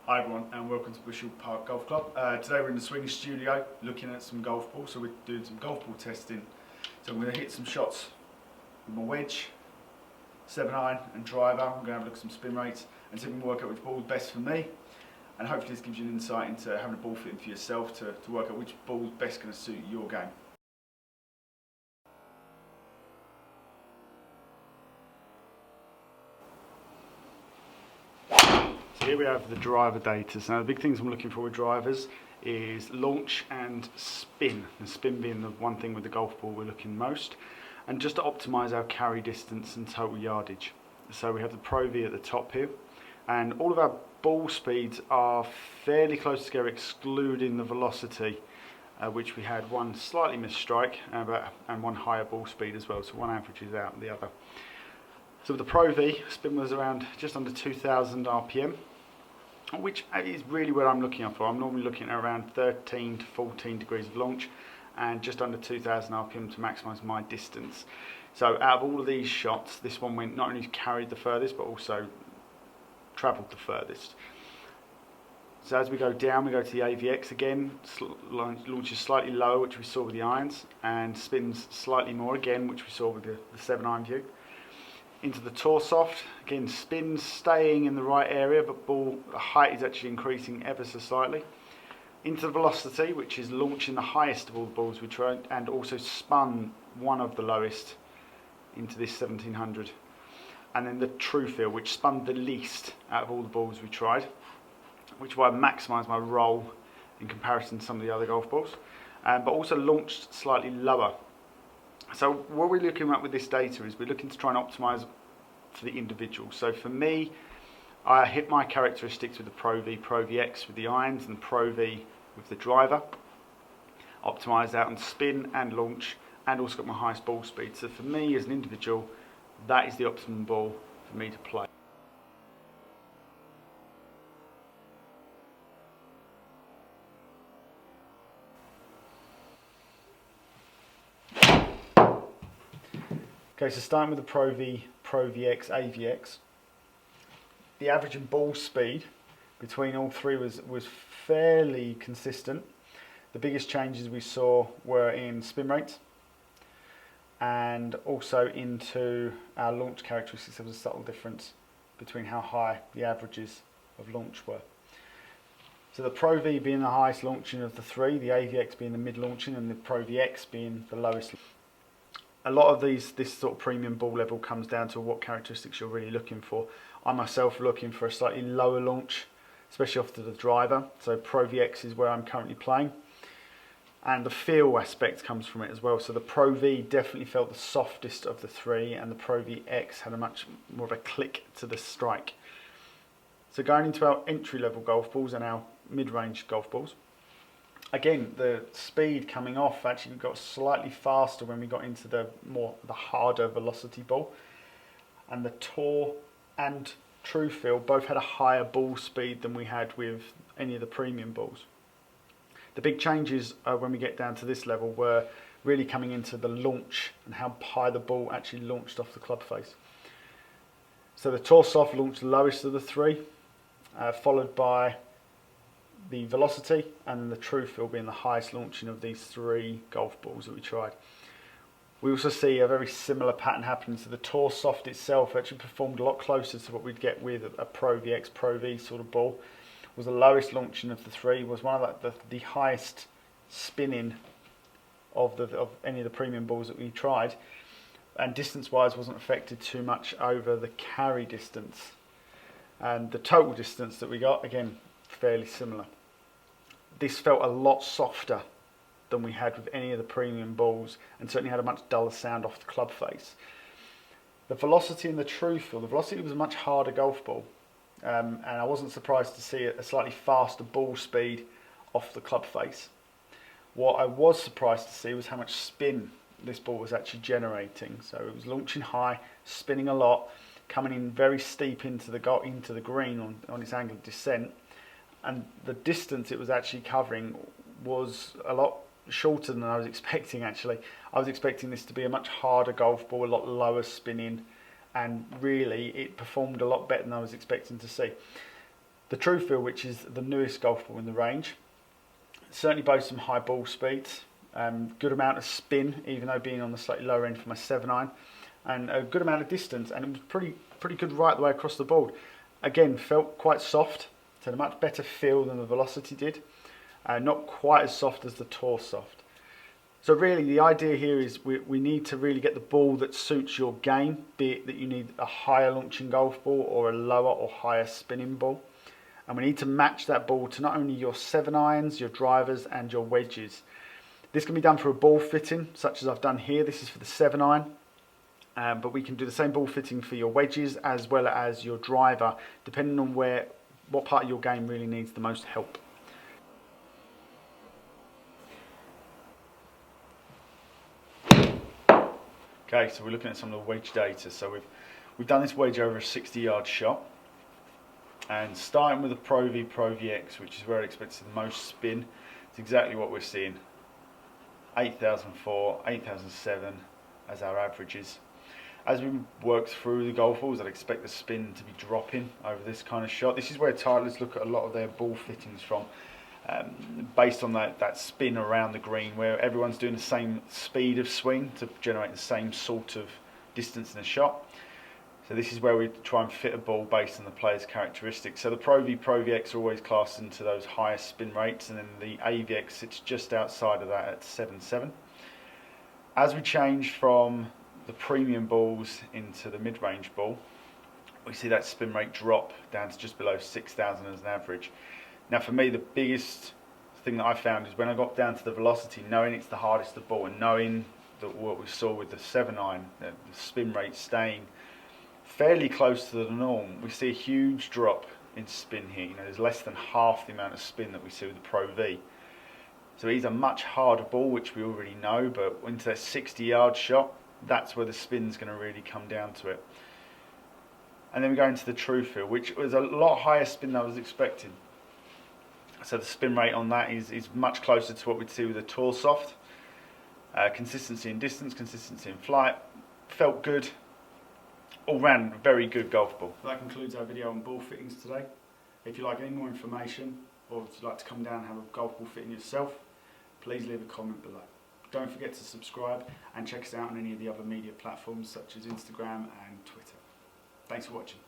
Hi everyone and welcome to Bushel Park Golf Club. Today we're in the swing studio looking at some golf balls, so we're doing some golf ball testing. So I'm going to hit some shots with my wedge, 7-iron and driver. I'm going to have a look at some spin rates and see if we can work out which ball is best for me. And hopefully this gives you an insight into having a ball fitting for yourself to work out which ball is best going to suit your game. Here we have the driver data. So now the big things I'm looking for with drivers is launch and spin. The spin being the one thing with the golf ball we're looking most. And just to optimise our carry distance and total yardage. So we have the Pro V at the top here. And all of our ball speeds are fairly close together, excluding the velocity, which we had one slightly missed strike and one higher ball speed as well. So one averages out the other. So with the Pro V, spin was around just under 2,000 RPM. Which is really what I'm looking for. I'm normally looking at around 13 to 14 degrees of launch and just under 2,000 RPM to maximise my distance. So out of all of these shots, this one went not only carried the furthest but also travelled the furthest. So as we go down, we go to the AVX again, launches slightly lower, which we saw with the irons, and spins slightly more again, which we saw with the 7-iron view. Into the Tour Soft, again spins staying in the right area, but ball height is actually increasing ever so slightly. Into the Velocity, which is launching the highest of all the balls we tried, and also spun one of the lowest into this 1700. And then the True Feel, which spun the least out of all the balls we tried, which will maximise my roll in comparison to some of the other golf balls, but also launched slightly lower. So what we're looking at with this data is we're looking to try and optimise for the individual. So for me, I hit my characteristics with the Pro V, Pro VX with the irons and Pro V with the driver. Optimised out on spin and launch, and also got my highest ball speed. So for me as an individual, that is the optimum ball for me to play. Okay, so starting with the Pro V, Pro VX, AVX, the average in ball speed between all three was fairly consistent. The biggest changes we saw were in spin rates and also into our launch characteristics. There was a subtle difference between how high the averages of launch were. So the Pro V being the highest launching of the three, the AVX being the mid launching, and the Pro VX being the lowest. A lot of this sort of premium ball level comes down to what characteristics you're really looking for. I myself looking for a slightly lower launch, especially off to the driver. So Pro VX is where I'm currently playing. And the feel aspect comes from it as well. So the Pro V definitely felt the softest of the three, and the Pro VX had a much more of a click to the strike. So going into our entry level golf balls and our mid-range golf balls, again, the speed coming off actually got slightly faster when we got into the harder velocity ball, and the Tour and True Feel both had a higher ball speed than we had with any of the premium balls. The big changes when we get down to this level were really coming into the launch and how high the ball actually launched off the club face. So the Tour Soft launched the lowest of the three, followed by the Velocity and the True Feel being the highest launching of these three golf balls that we tried. We also see a very similar pattern happening. So the Tour Soft itself actually performed a lot closer to what we'd get with a Pro VX, Pro V sort of ball. Was the lowest launching of the three, was one of the highest spinning of any of the premium balls that we tried, and distance wise wasn't affected too much over the carry distance. And the total distance that we got, again, fairly similar. This felt a lot softer than we had with any of the premium balls, and certainly had a much duller sound off the club face. The Velocity and the True Feel, the Velocity was a much harder golf ball, and I wasn't surprised to see a slightly faster ball speed off the club face. What I was surprised to see was how much spin this ball was actually generating. So it was launching high, spinning a lot, coming in very steep into the green on its angle of descent, and the distance it was actually covering was a lot shorter than I was expecting. Actually, I was expecting this to be a much harder golf ball, a lot lower spinning, and really it performed a lot better than I was expecting to see. The True Feel, which is the newest golf ball in the range, certainly boasts some high ball speeds, good amount of spin, even though being on the slightly lower end for my 7-iron, and a good amount of distance, and it was pretty good right the way across the board. Again, felt quite soft, so a much better feel than the Velocity did, not quite as soft as the Tour Soft. So really the idea here is we need to really get the ball that suits your game, be it that you need a higher launching golf ball or a lower or higher spinning ball. And we need to match that ball to not only your 7-irons, your drivers and your wedges. This can be done for a ball fitting, such as I've done here. This is for the 7-iron. But we can do the same ball fitting for your wedges as well as your driver, depending on what part of your game really needs the most help. Okay, so we're looking at some of the wedge data. So we've done this wedge over a 60-yard shot, and starting with the Pro V, Pro VX, which is where I expected the most spin, it's exactly what we're seeing. 8,004, 8,007 as our averages. As we work through the golf balls, I'd expect the spin to be dropping over this kind of shot. This is where Titleist look at a lot of their ball fittings from, based on that spin around the green, where everyone's doing the same speed of swing to generate the same sort of distance in a shot. So this is where we try and fit a ball based on the player's characteristics. So the Pro V, Pro VX are always classed into those higher spin rates, and then the AVX sits just outside of that at 7.7. As we change from the premium balls into the mid-range ball, we see that spin rate drop down to just below 6,000 as an average. Now for me, the biggest thing that I found is when I got down to the Velocity, knowing it's the hardest of ball and knowing that what we saw with the 7-iron, the spin rate staying fairly close to the norm, we see a huge drop in spin here. There's less than half the amount of spin that we see with the Pro V. So he's a much harder ball, which we already know, but into that 60-yard shot, that's where the spin's going to really come down to it. And then we go into the True Feel, which was a lot higher spin than I was expecting. So the spin rate on that is much closer to what we'd see with the Tour Soft. Consistency in distance, consistency in flight, felt good. All round, very good golf ball. That concludes our video on ball fittings today. If you'd like any more information, or if you'd like to come down and have a golf ball fitting yourself, please leave a comment below. Don't forget to subscribe and check us out on any of the other media platforms such as Instagram and Twitter. Thanks for watching.